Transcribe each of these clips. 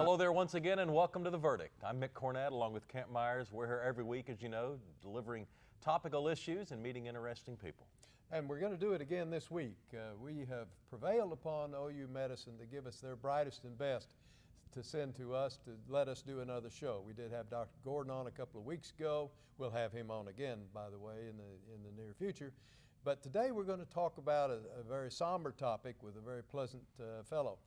Hello there once again, and welcome to The Verdict. I'm Mick Cornett, along with Kent Myers. We're here every week, as you know, delivering topical issues and meeting interesting people. And we're going to do it again this week. We have prevailed upon OU Medicine to give us their brightest and best to send to us to let us do another show. We did have Dr. Gordon on a couple of weeks ago. We'll have him on again, by the way, in the near future. But today we're going to talk about a very somber topic with a very pleasant fellow.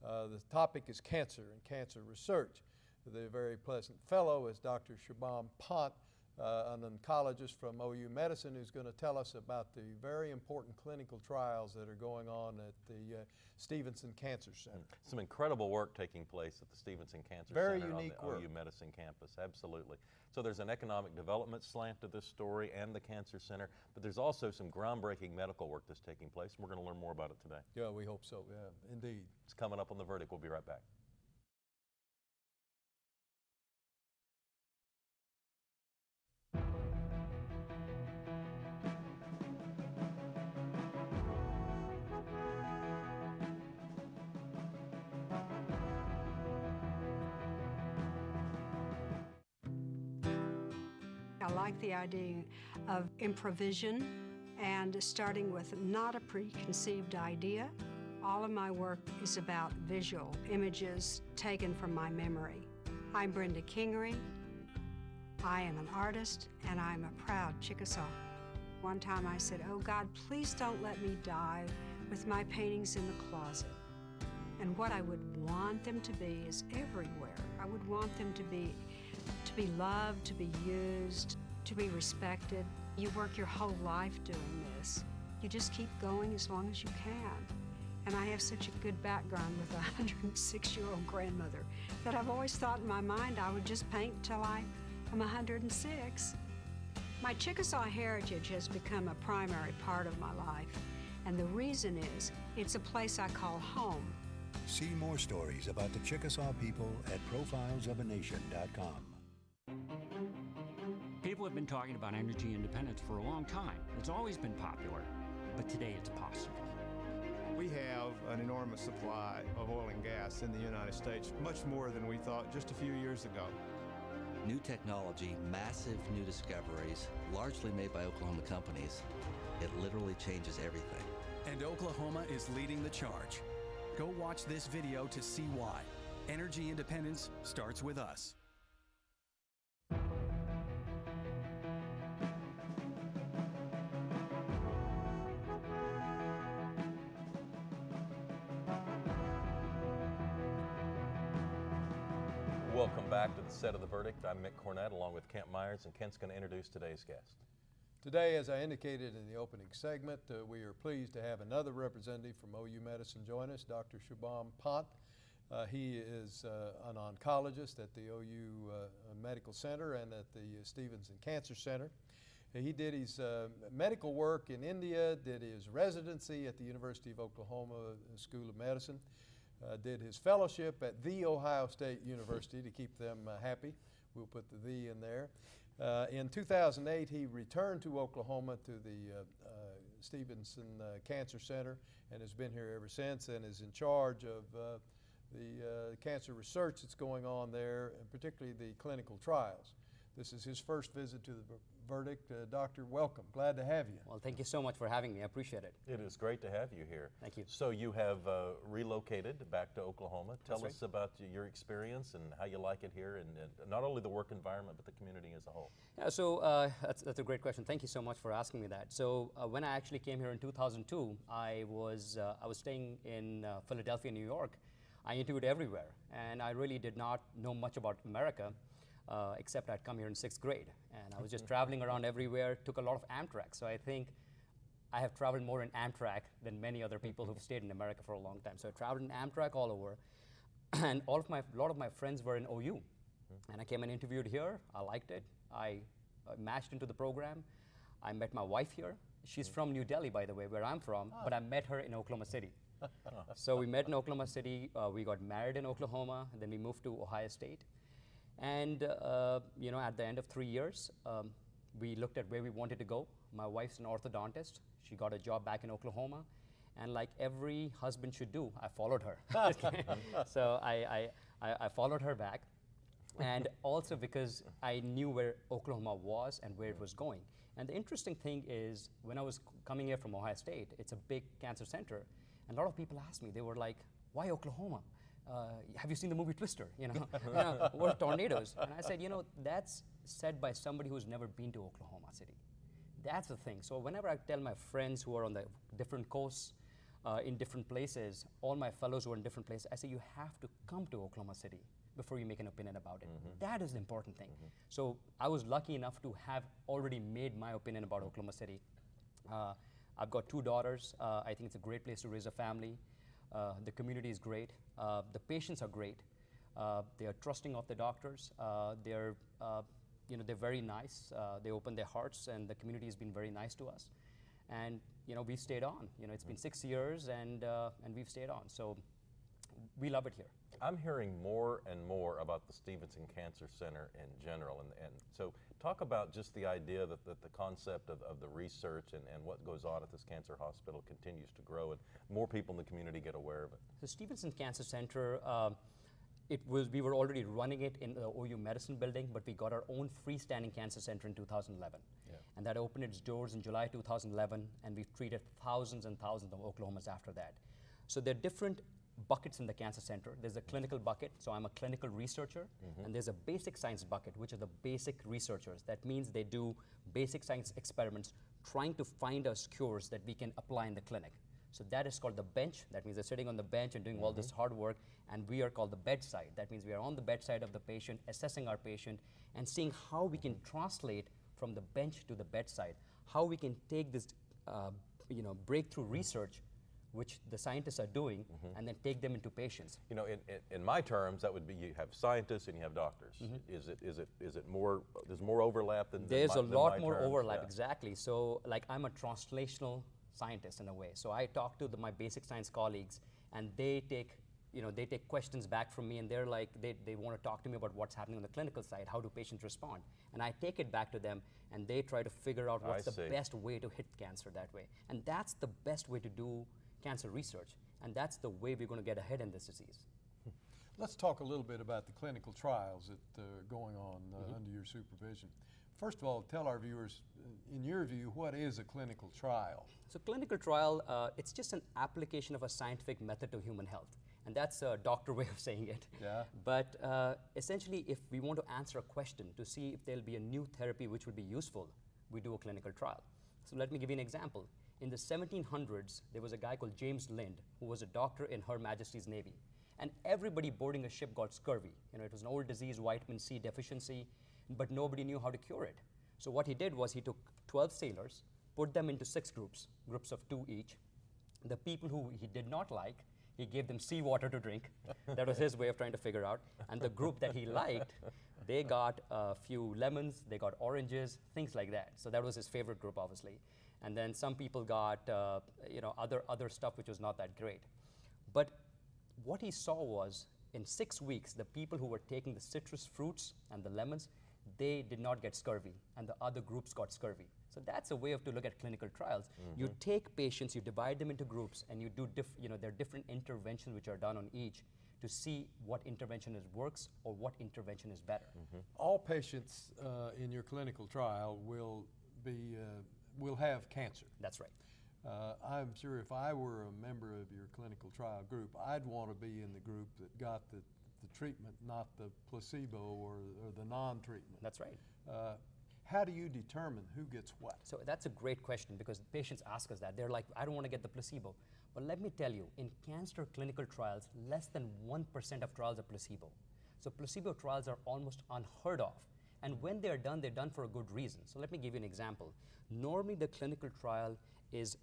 The topic is cancer and cancer research. The very pleasant fellow is Dr. Shubham Pant, an oncologist from OU Medicine, who's going to tell us about the very important clinical trials that are going on at the Stephenson Cancer Center. Some incredible work taking place at the Stephenson Cancer Very Center unique on the work. OU Medicine campus, absolutely. So there's an economic development slant to this story and the Cancer Center, but there's also some groundbreaking medical work that's taking place, and we're going to learn more about it today. Yeah, we hope so, yeah, indeed. It's coming up on The Verdict. We'll be right back. I like the idea of improvisation and starting with not a preconceived idea. All of my work is about visual images taken from my memory. I'm Brenda Kingery. I am an artist and I'm a proud Chickasaw. One time I said, "Oh God, please don't let me die with my paintings in the closet." And what I would want them to be is everywhere. I would want them to be loved, to be used, to be respected. You work your whole life doing this. You just keep going as long as you can. And I have such a good background with a 106-year-old grandmother that I've always thought in my mind I would just paint till I'm 106. My Chickasaw heritage has become a primary part of my life. And the reason is, it's a place I call home. See more stories about the Chickasaw people at profilesofanation.com. People have been talking about energy independence for a long time. It's always been popular, but today it's possible. We have an enormous supply of oil and gas in the United States, much more than we thought just a few years ago. New technology, massive new discoveries, largely made by Oklahoma companies. It literally changes everything. And Oklahoma is leading the charge. Go watch this video to see why. Energy independence starts with us. Welcome back to the set of The Verdict. I'm Mick Cornett, along with Kent Myers, and Kent's going to introduce today's guest. Today, as I indicated in the opening segment, we are pleased to have another representative from OU Medicine join us, Dr. Shubham Pant. He is an oncologist at the OU Medical Center and at the Stephenson Cancer Center. He did his medical work in India, did his residency at the University of Oklahoma School of Medicine, did his fellowship at The Ohio State University to keep them happy. We'll put the "the" in there. In 2008, he returned to Oklahoma to the Stephenson Cancer Center and has been here ever since and is in charge of the cancer research that's going on there, and particularly the clinical trials. This is his first visit to the Verdict. Doctor, welcome. Glad to have you. Well, thank you so much for having me. I appreciate it. It is great to have you here. Thank you. So you have relocated back to Oklahoma. Tell That's us about your experience and how you like it here, and not only the work environment, but the community as a whole. Yeah, so that's a great question. Thank you so much for asking me that. So when I actually came here in 2002, I was staying in Philadelphia, New York. I interviewed everywhere, and I really did not know much about America, except I'd come here in 6th grade. And I was just traveling around everywhere, took a lot of Amtrak. So I think I have traveled more in Amtrak than many other people who've stayed in America for a long time. So I traveled in Amtrak all over, and a lot of my friends were in OU. And I came and interviewed here. I liked it. I matched into the program. I met my wife here. She's from New Delhi, by the way, where I'm from, but I met her in Oklahoma City. So we met in Oklahoma City. We got married in Oklahoma, and then we moved to Ohio State. And you know, at the end of 3 years, we looked at where we wanted to go. My wife's an orthodontist. She got a job back in Oklahoma. And like every husband should do, I followed her. So I followed her back, and also because I knew where Oklahoma was and where it was going. And the interesting thing is, when I was coming here from Ohio State, it's a big cancer center, and a lot of people asked me, they were like, why Oklahoma? Have you seen the movie Twister? What are tornadoes? And I said, that's said by somebody who's never been to Oklahoma City. That's the thing. So whenever I tell my friends who are on the different coasts, in different places, all my fellows who are in different places, I say, you have to come to Oklahoma City before you make an opinion about it. That is the important thing. So I was lucky enough to have already made my opinion about Oklahoma City. I've got 2 daughters. I think it's a great place to raise a family. The community is great. The patients are great. They are trusting of the doctors. They're very nice. They open their hearts, and the community has been very nice to us. And we've stayed on. It's been 6 years, and we've stayed on. So we love it here. I'm hearing more and more about the Stephenson Cancer Center in general, and so talk about just the idea that the concept of the research and what goes on at this cancer hospital continues to grow, and more people in the community get aware of it. The Stephenson Cancer Center, we were already running it in the OU Medicine building, but we got our own freestanding cancer center in 2011. Yeah. And that opened its doors in July 2011, and we've treated thousands and thousands of Oklahomans after that. So there are different buckets in the cancer center. There's a clinical bucket, so I'm a clinical researcher, and there's a basic science bucket, which are the basic researchers. That means they do basic science experiments trying to find us cures that we can apply in the clinic. So that is called the bench. That means they're sitting on the bench and doing all this hard work, and we are called the bedside. That means we are on the bedside of the patient, assessing our patient, and seeing how we can translate from the bench to the bedside, how we can take this breakthrough research which the scientists are doing, and then take them into patients. In my terms, that would be you have scientists and you have doctors. Is it more? There's more overlap than there's my, a lot than my more terms? overlap. Yeah. Exactly. So like I'm a translational scientist in a way. So I talk to my basic science colleagues, and they take questions back from me, and they're like they want to talk to me about what's happening on the clinical side. How do patients respond? And I take it back to them, and they try to figure out what's the best way to hit cancer that way. And that's the best way to do cancer research, and that's the way we're going to get ahead in this disease. Let's talk a little bit about the clinical trials that are going on under your supervision. First of all, tell our viewers, in your view, what is a clinical trial? So clinical trial, it's just an application of a scientific method to human health. And that's a doctor way of saying it. Yeah. But essentially, if we want to answer a question to see if there'll be a new therapy which would be useful, we do a clinical trial. So let me give you an example. In the 1700s, there was a guy called James Lind, who was a doctor in Her Majesty's Navy. And everybody boarding a ship got scurvy. It was an old disease, vitamin C deficiency, but nobody knew how to cure it. So what he did was he took 12 sailors, put them into 6 groups of 2 each. The people who he did not like, he gave them seawater to drink. That was his way of trying to figure out. And the group that he liked, they got a few lemons, they got oranges, things like that. So that was his favorite group, obviously. And then some people got other stuff which was not that great. But what he saw was, in 6 weeks, the people who were taking the citrus fruits and the lemons, they did not get scurvy, and the other groups got scurvy. So that's a way to look at clinical trials. You take patients, you divide them into groups, and you do there are different interventions which are done on each to see what intervention works or what intervention is better. All patients in your clinical trial will have cancer. That's right. I'm sure if I were a member of your clinical trial group, I'd want to be in the group that got the treatment, not the placebo or the non-treatment. That's right. How do you determine who gets what? So that's a great question, because patients ask us that. They're like, I don't want to get the placebo. But let me tell you, in cancer clinical trials, less than 1% of trials are placebo. So placebo trials are almost unheard of. And when they're done for a good reason. So let me give you an example. Normally the clinical trial is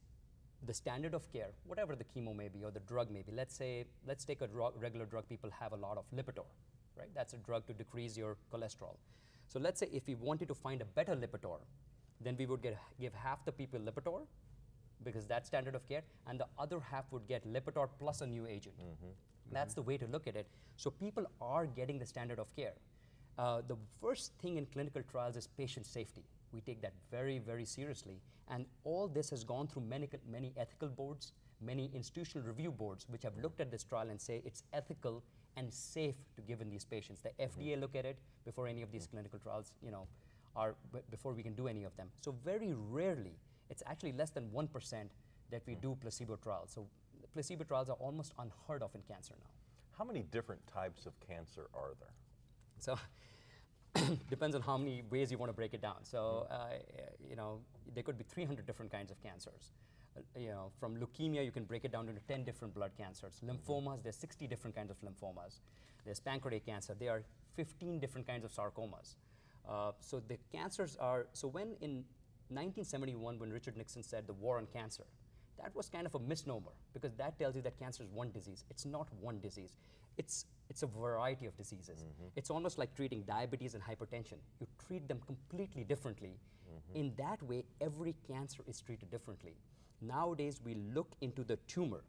the standard of care, whatever the chemo may be or the drug may be. Let's take a regular drug people have a lot of, Lipitor, right? That's a drug to decrease your cholesterol. So let's say if we wanted to find a better Lipitor, then we would give half the people Lipitor, because that's standard of care, and the other half would get Lipitor plus a new agent. That's the way to look at it. So people are getting the standard of care. The first thing in clinical trials is patient safety. We take that very, very seriously. And all this has gone through many ethical boards, many institutional review boards which have looked at this trial and say it's ethical and safe to give in these patients. The FDA look at it before any of these clinical trials, before we can do any of them. So very rarely, it's actually less than 1% that we do placebo trials. So placebo trials are almost unheard of in cancer now. How many different types of cancer are there? So depends on how many ways you want to break it down. So, there could be 300 different kinds of cancers. From leukemia, you can break it down into 10 different blood cancers. Lymphomas, there's 60 different kinds of lymphomas. There's pancreatic cancer. There are 15 different kinds of sarcomas. So the cancers are, so when in 1971, when Richard Nixon said the war on cancer, that was kind of a misnomer, because that tells you that cancer is one disease. It's not one disease. It's a variety of diseases. It's almost like treating diabetes and hypertension. You treat them completely differently. In that way, every cancer is treated differently. Nowadays, we look into the tumor.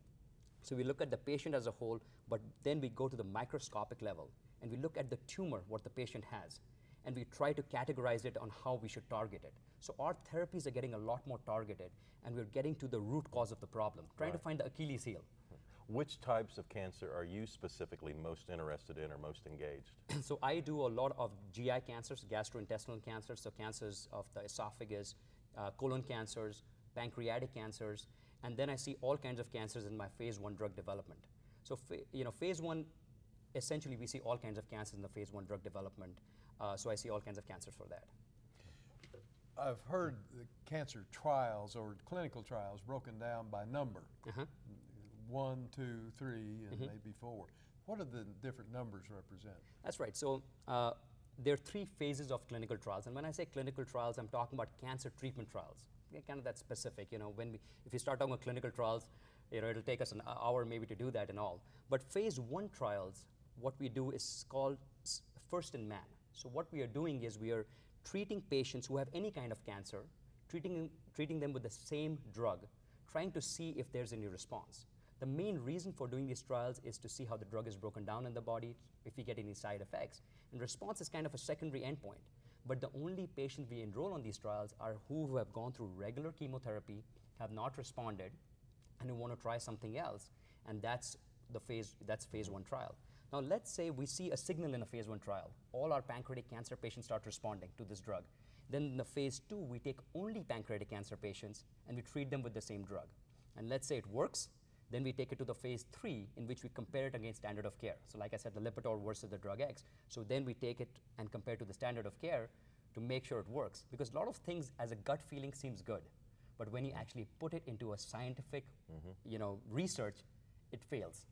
So we look at the patient as a whole, but then we go to the microscopic level, and we look at the tumor, what the patient has, and we try to categorize it on how we should target it. So our therapies are getting a lot more targeted, and we're getting to the root cause of the problem, trying to find the Achilles heel. Which types of cancer are you specifically most interested in or most engaged? So I do a lot of GI cancers, gastrointestinal cancers, so cancers of the esophagus, colon cancers, pancreatic cancers, and then I see all kinds of cancers in my phase 1 drug development. So phase 1, essentially we see all kinds of cancers in the phase 1 drug development, so I see all kinds of cancers for that. I've heard the cancer trials or clinical trials broken down by number. 1, 2, 3, and maybe 4. What do the different numbers represent? That's right. So there are 3 phases of clinical trials, and when I say clinical trials, I'm talking about cancer treatment trials. Kind of that specific. If you start talking about clinical trials, it'll take us an hour maybe to do that and all. But phase 1 trials, what we do is called first in man. So what we are doing is we are treating patients who have any kind of cancer, treating them with the same drug, trying to see if there's any response. The main reason for doing these trials is to see how the drug is broken down in the body, if we get any side effects. And response is kind of a secondary endpoint. But the only patients we enroll on these trials are who have gone through regular chemotherapy, have not responded, and who want to try something else. And that's phase 1 trial. Now let's say we see a signal in a phase 1 trial. All our pancreatic cancer patients start responding to this drug. Then in the phase 2, we take only pancreatic cancer patients and we treat them with the same drug. And let's say it works, then we take it to the phase 3 in which we compare it against standard of care. So like I said, the Lipitor versus the drug X. So then we take it and compare to the standard of care to make sure it works. Because a lot of things as a gut feeling seems good, but when you actually put it into a scientific research, it fails.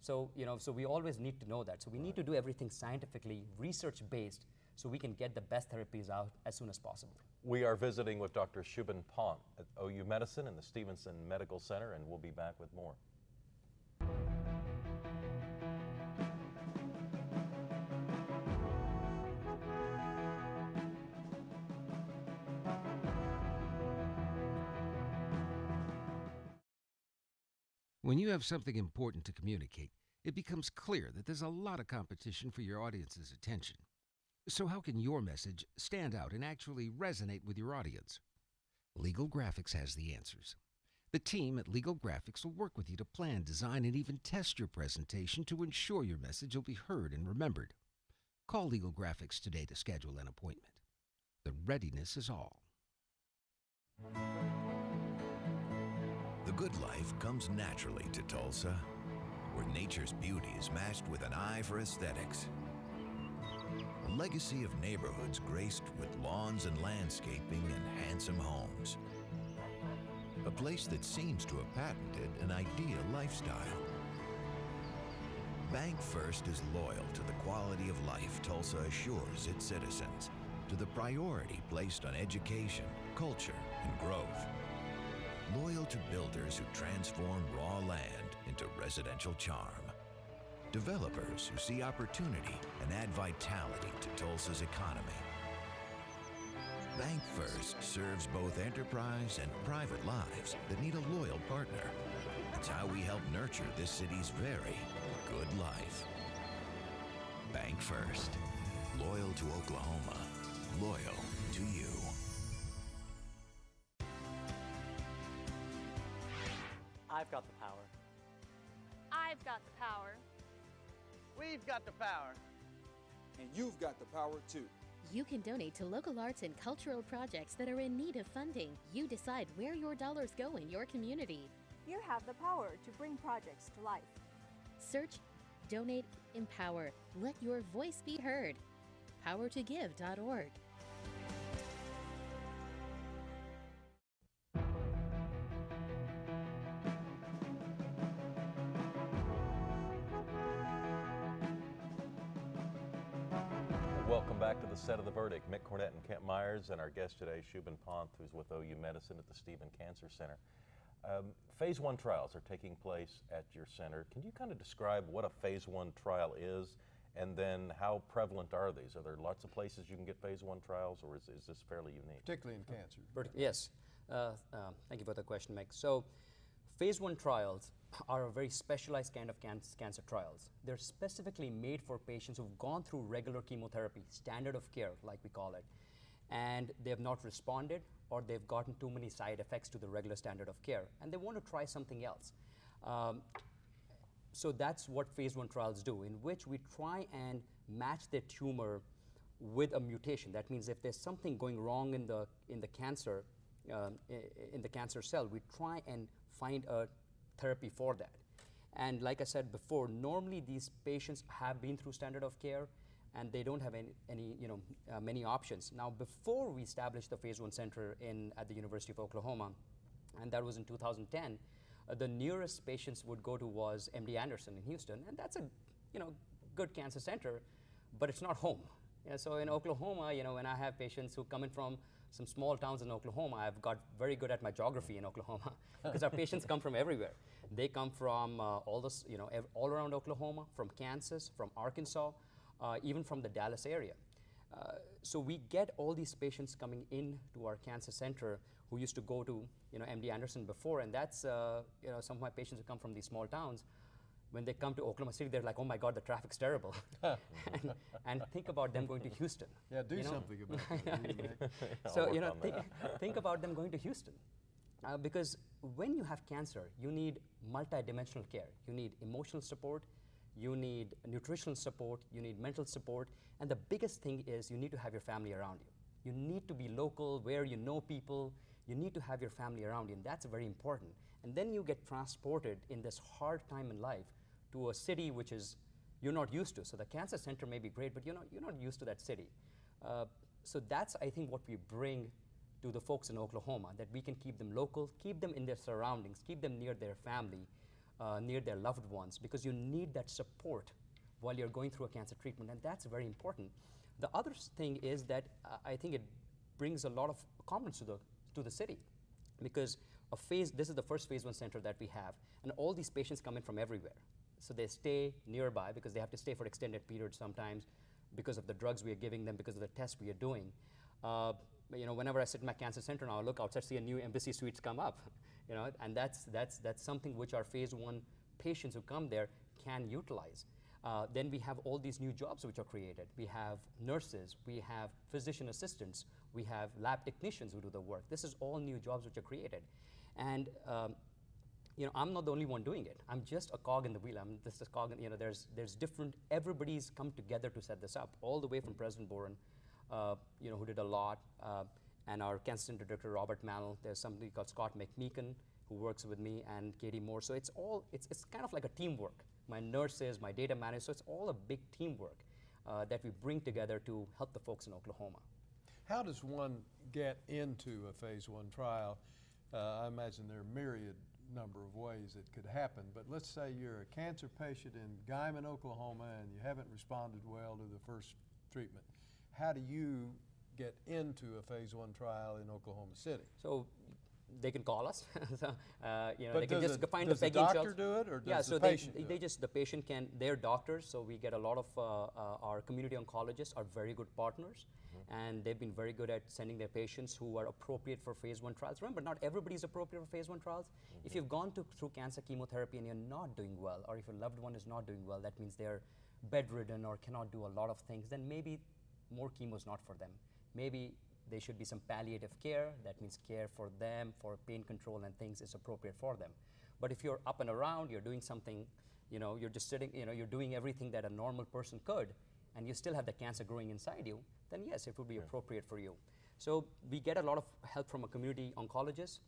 So, so we always need to know that. So we need to do everything scientifically, research-based, so we can get the best therapies out as soon as possible. We are visiting with Dr. Shubham Pant at OU Medicine and the Stephenson Medical Center, and we'll be back with more. When you have something important to communicate, it becomes clear that there's a lot of competition for your audience's attention. So how can your message stand out and actually resonate with your audience? Legal Graphics has the answers. The team at Legal Graphics will work with you to plan, design, and even test your presentation to ensure your message will be heard and remembered. Call Legal Graphics today to schedule an appointment. The readiness is all. The good life comes naturally to Tulsa, where nature's beauty is matched with an eye for aesthetics. A legacy of neighborhoods graced with lawns and landscaping and handsome homes. A place that seems to have patented an ideal lifestyle. Bank First is loyal to the quality of life Tulsa assures its citizens, to the priority placed on education, culture, and growth. Loyal to builders who transform raw land into residential charm. Developers who see opportunity and add vitality to Tulsa's economy. Bank First serves both enterprise and private lives that need a loyal partner. It's how we help nurture this city's very good life. Bank First. Loyal to Oklahoma. Loyal to you. I've got the power. I've got the power. We've got the power. And you've got the power too. You can donate to local arts and cultural projects that are in need of funding. You decide where your dollars go in your community. You have the power to bring projects to life. Search, donate, empower. Let your voice be heard. powertogive.org. Welcome back to the set of The Verdict. Mick Cornett and Kent Myers, and our guest today, Shubham Pant, who's with OU Medicine at the Stephenson Cancer Center. Phase 1 trials are taking place at your center. Can you kind of describe what a phase 1 trial is, and then how prevalent are these? Are there lots of places you can get phase 1 trials, or is this fairly unique? Particularly in cancer. Yes. Thank you for the question, Mick. So, phase 1 trials are a very specialized kind of cancer trials. They're specifically made for patients who've gone through regular chemotherapy, standard of care, like we call it, and they have not responded, or they've gotten too many side effects to the regular standard of care, and they want to try something else. So that's what phase 1 trials do, in which we try and match their tumor with a mutation. That means if there's something going wrong in the cancer, in the cancer cell, we try and find a therapy for that. And like I said before, normally these patients have been through standard of care, and they don't have many options. Now, before we established the phase 1 center at the University of Oklahoma, and that was in 2010, the nearest patients would go to was MD Anderson in Houston, and that's a good cancer center, but it's not home. So in Oklahoma, when I have patients who come in from some small towns in Oklahoma, I've got very good at my geography in Oklahoma because our patients come from everywhere. They come from all around Oklahoma, from Kansas, from Arkansas, even from the Dallas area. So we get all these patients coming in to our cancer center who used to go to MD Anderson before, and that's some of my patients who come from these small towns. When they come to Oklahoma City, they're like, oh my God, the traffic's terrible. and think about them going to Houston. Yeah, do something about it. So, think about them going to Houston. Because when you have cancer, you need multidimensional care. You need emotional support, you need nutritional support, you need mental support, and the biggest thing is you need to have your family around you. You need to be local, where you know people. You need to have your family around you, and that's very important. And then you get transported in this hard time in life to a city which is you're not used to. So the cancer center may be great, but you're not used to that city. So that's, I think, what we bring to the folks in Oklahoma, that we can keep them local, keep them in their surroundings, keep them near their family, near their loved ones, because you need that support while you're going through a cancer treatment, and that's very important. The other thing is that I think it brings a lot of confidence to the city, because this is the first phase 1 center that we have, and all these patients come in from everywhere. So they stay nearby because they have to stay for extended periods sometimes because of the drugs we are giving them, because of the tests we are doing. Whenever I sit in my cancer center now, I look outside, see a new embassy suites come up, and that's something which our phase 1 patients who come there can utilize. Then we have all these new jobs which are created. We have nurses, we have physician assistants, we have lab technicians who do the work. This is all new jobs which are created. And I'm not the only one doing it. I'm just a cog in the wheel. I'm just a cog in, there's different, everybody's come together to set this up, all the way from President Boren, who did a lot, and our cancer center director, Robert Mannell. There's somebody called Scott McMeekin who works with me, and Katie Moore. So it's kind of like a teamwork. My nurses, my data managers, so it's all a big teamwork that we bring together to help the folks in Oklahoma. How does one get into a phase 1 trial? I imagine there are a myriad number of ways it could happen, but let's say you're a cancer patient in Guyman, Oklahoma, and you haven't responded well to the first treatment. How do you get into a phase 1 trial in Oklahoma City? So they can call us. So, they can just find the packing shelves. Does the doctor do it, or does the patient do it? The patient can, they're doctors, so we get a lot of our community oncologists are very good partners, and they've been very good at sending their patients who are appropriate for phase 1 trials. Remember, not everybody's appropriate for phase 1 trials. If you've gone through cancer chemotherapy and you're not doing well, or if your loved one is not doing well, that means they're bedridden or cannot do a lot of things, then maybe more chemo is not for them. Maybe there should be some palliative care. That means care for them, for pain control and things is appropriate for them. But if you're up and around, you're doing something, you're just sitting, you're doing everything that a normal person could, and you still have the cancer growing inside you, then yes, it would be appropriate for you. So we get a lot of help from a community oncologist,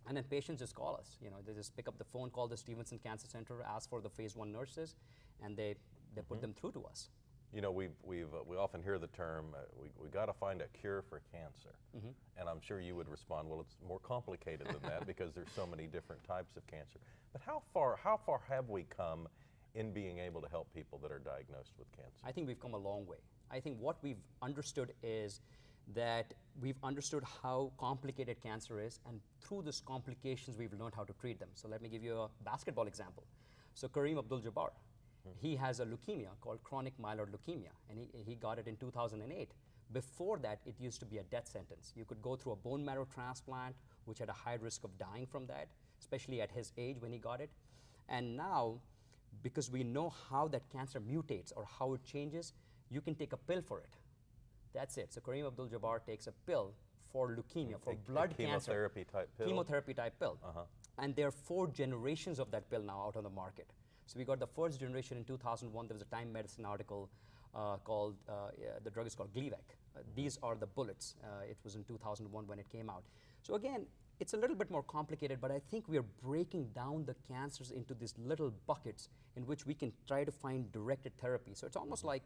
and then patients just call us. They just pick up the phone, call the Stephenson Cancer Center, ask for the phase 1 nurses, and they put them through to us. We often hear the term, we got to find a cure for cancer. And I'm sure you would respond, well, it's more complicated than that because there's so many different types of cancer. But how far have we come in being able to help people that are diagnosed with cancer? I think we've come a long way. I think what we've understood is that we've understood how complicated cancer is, and through these complications, we've learned how to treat them. So let me give you a basketball example. So Kareem Abdul-Jabbar, he has a leukemia called chronic myeloid leukemia, and he got it in 2008. Before that, it used to be a death sentence. You could go through a bone marrow transplant, which had a high risk of dying from that, especially at his age when he got it. And now, because we know how that cancer mutates or how it changes, you can take a pill for it. That's it. So Kareem Abdul-Jabbar takes a pill for leukemia, for blood cancer. Chemotherapy-type pill? Chemotherapy-type pill. And there are 4 generations of that pill now out on the market. So we got the first generation in 2001. There was a Time Medicine article called, the drug is called Gleevec. These are the bullets. It was in 2001 when it came out. So again, it's a little bit more complicated, but I think we are breaking down the cancers into these little buckets in which we can try to find directed therapy. So it's almost like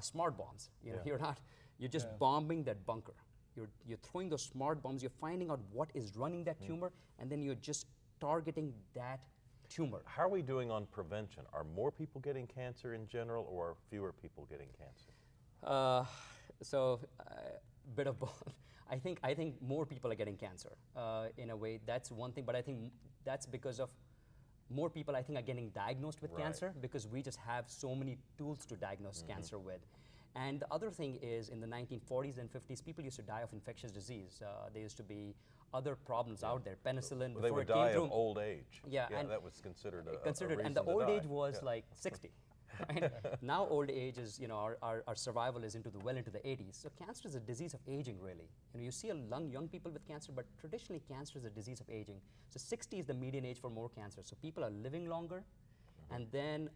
smart bombs. You're just bombing that bunker. You're throwing those smart bombs, you're finding out what is running that tumor, and then you're just targeting that tumor. How are we doing on prevention? Are more people getting cancer in general, or are fewer people getting cancer? Bit of both. I think more people are getting cancer. In a way, that's one thing, but I think that's because of more people, I think, are getting diagnosed with cancer, because we just have so many tools to diagnose cancer with. And the other thing is, in the 1940s and 50s, people used to die of infectious disease. There used to be other problems out there. Penicillin, well, they would die of old age. Yeah, and that was considered a reason and the to old die. age was like 60. Right? Now old age is, our survival is well into the 80s. So cancer is a disease of aging, really. You see young people with cancer, but traditionally cancer is a disease of aging. So 60 is the median age for more cancer. So people are living longer, and then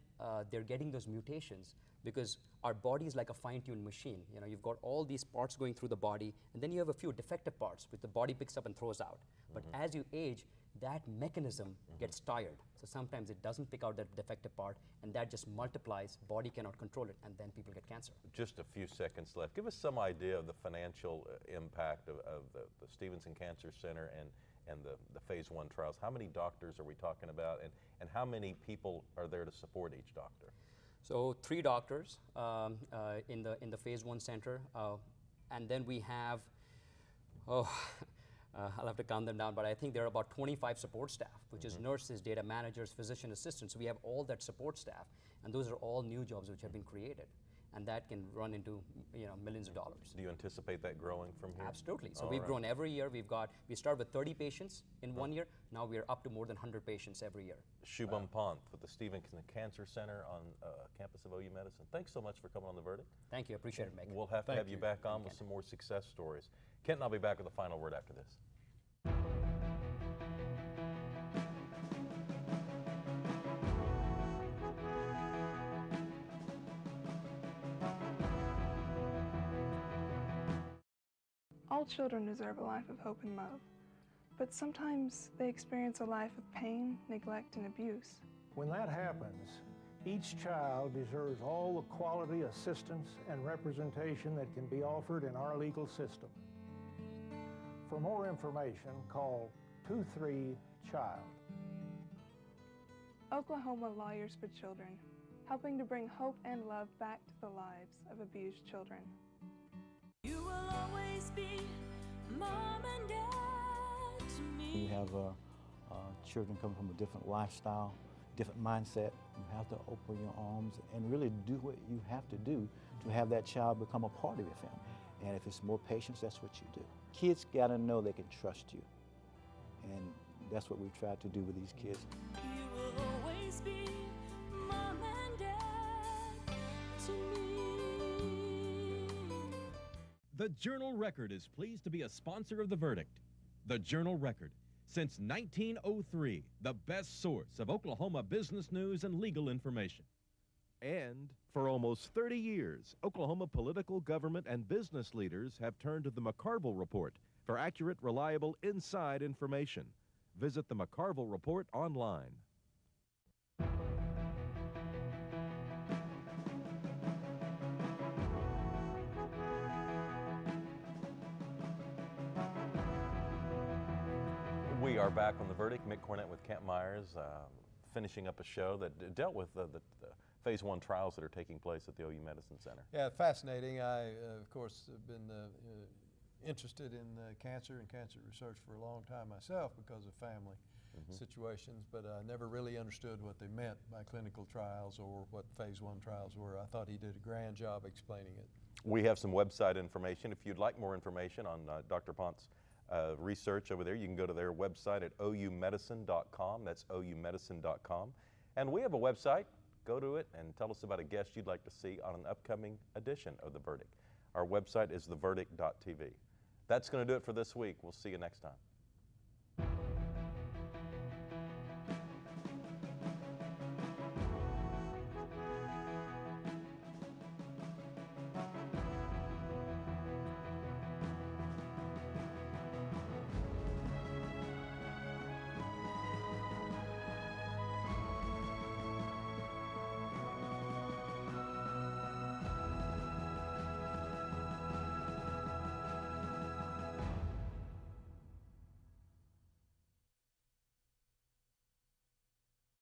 they're getting those mutations, because our body is like a fine-tuned machine. You've got all these parts going through the body, and then you have a few defective parts which the body picks up and throws out. But as you age, that mechanism gets tired. So sometimes it doesn't pick out that defective part, and that just multiplies, body cannot control it, and then people get cancer. Just a few seconds left. Give us some idea of the financial impact of the Stephenson Cancer Center and the phase 1 trials. How many doctors are we talking about, and how many people are there to support each doctor? So 3 doctors in the phase 1 center, and then we have, I'll have to count them down, but I think there are about 25 support staff, which is nurses, data managers, physician assistants. So we have all that support staff, and those are all new jobs which have been created, and that can run into millions of dollars. Do you anticipate that growing from here? Absolutely. So we've grown every year. We start with 30 patients in 1 year. Now we are up to more than 100 patients every year. Shubham Pant with the Stephenson Cancer Center on campus of OU Medicine. Thanks so much for coming on The Verdict. Thank you. I appreciate it, Meg. We'll have to have you back on with some more success stories. Kent and I'll be back with a final word after this. All children deserve a life of hope and love, but sometimes they experience a life of pain, neglect, and abuse. When that happens, each child deserves all the quality assistance and representation that can be offered in our legal system. For more information, call 23-CHILD. Oklahoma Lawyers for Children, helping to bring hope and love back to the lives of abused children. You will always be mom and dad to me. You have children come from a different lifestyle, different mindset. You have to open your arms and really do what you have to do to have that child become a part of your family. And if it's more patience, that's what you do. Kids gotta know they can trust you. And that's what we've tried to do with these kids. You will always be mom and dad to me. The Journal Record is pleased to be a sponsor of The Verdict. The Journal Record, Since 1903, the best source of Oklahoma business news and legal information. And for almost 30 years, Oklahoma political, government, and business leaders have turned to the McCarville Report for accurate, reliable, inside information. Visit the McCarville Report online. We are back on The Verdict. Mick Cornett with Camp Myers, finishing up a show that dealt with the Phase 1 trials that are taking place at the OU Medicine Center. Yeah, fascinating. I, of course, have been interested in cancer and cancer research for a long time myself because of family situations, but I never really understood what they meant by clinical trials or what Phase 1 trials were. I thought he did a grand job explaining it. We have some website information. If you'd like more information on Dr. Pant's research over there, you can go to their website at oumedicine.com. That's oumedicine.com. And we have a website. Go to it and tell us about a guest you'd like to see on an upcoming edition of The Verdict. Our website is theverdict.tv. That's going to do it for this week. We'll see you next time.